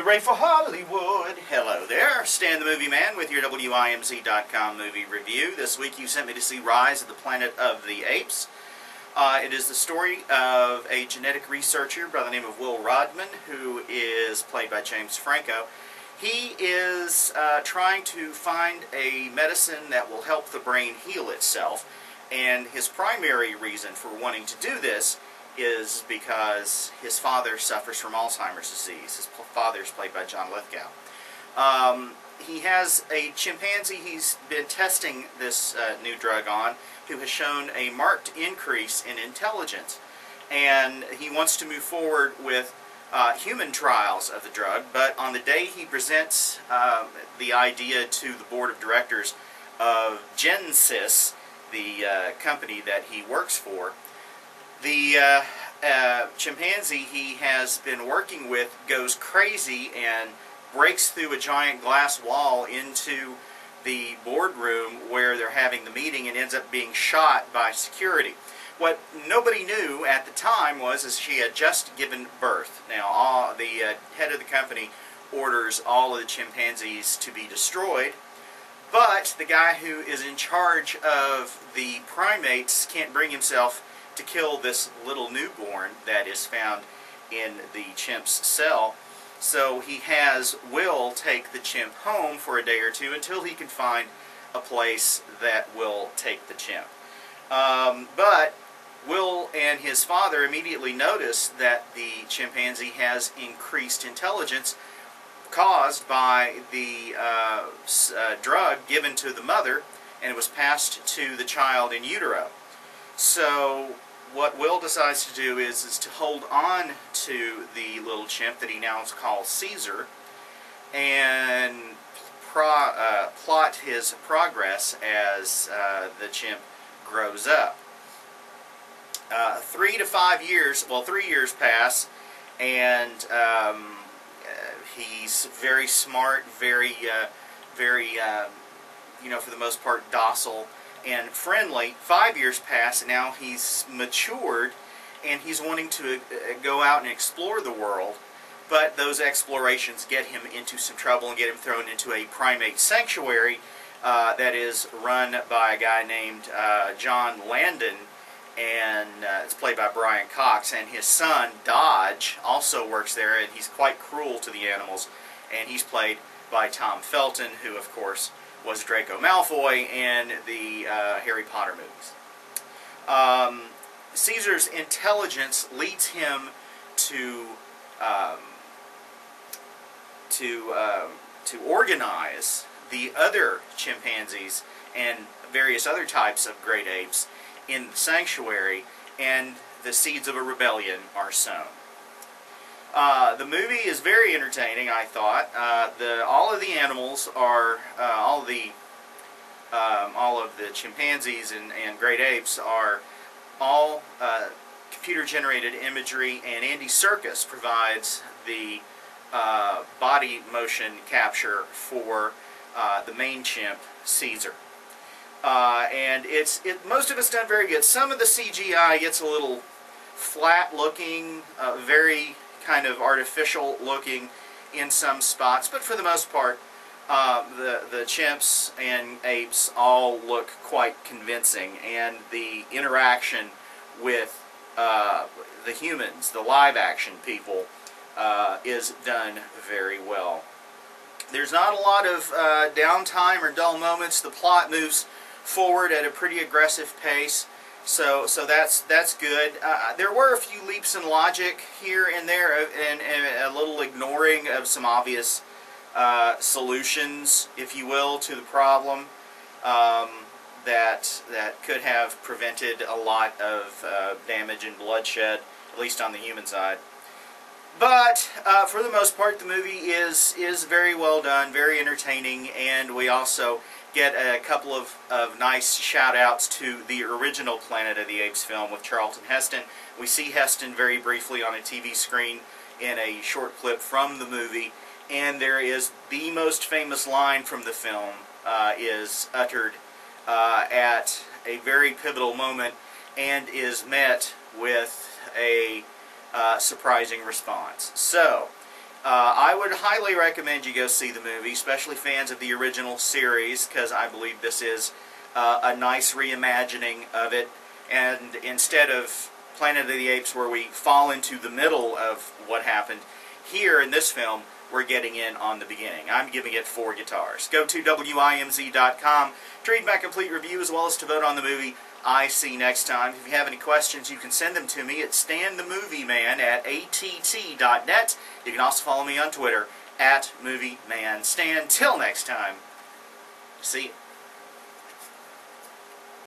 Hooray for Hollywood! Hello there, Stan the Movie Man with your WIMZ.com movie review. This week you sent me to see Rise of the Planet of the Apes. It is the story of a genetic researcher by the name of Will Rodman, who is played by James Franco. He is trying to find a medicine that will help the brain heal itself, and his primary reason for wanting to do this is because his father suffers from Alzheimer's disease. His father is played by Lithgow. He has a chimpanzee he's been testing this new drug on, who has shown a marked increase in intelligence. And he wants to move forward with human trials of the drug, but on the day he presents the idea to the board of directors of Genesis, the company that he works for, the chimpanzee he has been working with goes crazy and breaks through a giant glass wall into the boardroom where they're having the meeting and ends up being shot by security. What nobody knew at the time was she had just given birth. Now, the head of the company orders all of the chimpanzees to be destroyed, but the guy who is in charge of the primates can't bring himself to kill this little newborn that is found in the chimp's cell. So he has Will take the chimp home for a day or two until he can find a place that will take the chimp. But Will and his father immediately notice that the chimpanzee has increased intelligence caused by the drug given to the mother, and it was passed to the child in utero. So what Will decides to do is to hold on to the little chimp that he now calls Caesar and plot his progress as the chimp grows up. 3 to 5 years, well, 3 years pass, and he's very smart, very, for the most part, docile and friendly. 5 years pass, and now he's matured, and he's wanting to go out and explore the world, but those explorations get him into some trouble and get him thrown into a primate sanctuary that is run by a guy named John Landon, and it's played by Brian Cox, and his son, Dodge, also works there, and he's quite cruel to the animals, and he's played by Tom Felton, who, of course, was Draco Malfoy in the Harry Potter movies. Caesar's intelligence leads him to organize the other chimpanzees and various other types of great apes in the sanctuary, and the seeds of a rebellion are sown. The movie is very entertaining, I thought. All of the animals are, all of the chimpanzees and great apes are all computer-generated imagery, and Andy Serkis provides the body motion capture for the main chimp, Caesar. And most of it's done very good. Some of the CGI gets a little flat-looking, very kind of artificial looking in some spots, but for the most part, the chimps and apes all look quite convincing, and the interaction with the humans, the live-action people, is done very well. There's not a lot of downtime or dull moments. The plot moves forward at a pretty aggressive pace. So that's good. There were a few leaps in logic here and there, and a little ignoring of some obvious solutions, if you will, to the problem that could have prevented a lot of damage and bloodshed, at least on the human side. But for the most part, the movie is very well done, very entertaining, and we also get a couple of nice shout-outs to the original Planet of the Apes film with Charlton Heston. We see Heston very briefly on a TV screen in a short clip from the movie, and there is the most famous line from the film is uttered at a very pivotal moment and is met with a surprising response. So, I would highly recommend you go see the movie, especially fans of the original series, because I believe this is a nice reimagining of it. And instead of Planet of the Apes, where we fall into the middle of what happened, here in this film, we're getting in on the beginning. I'm giving it 4 guitars. Go to WIMZ.com to read my complete review, as well as to vote on the movie I see next time. If you have any questions, you can send them to me at stanthemovieman@att.net. You can also follow me on Twitter @MovieManStan. Till next time, see you.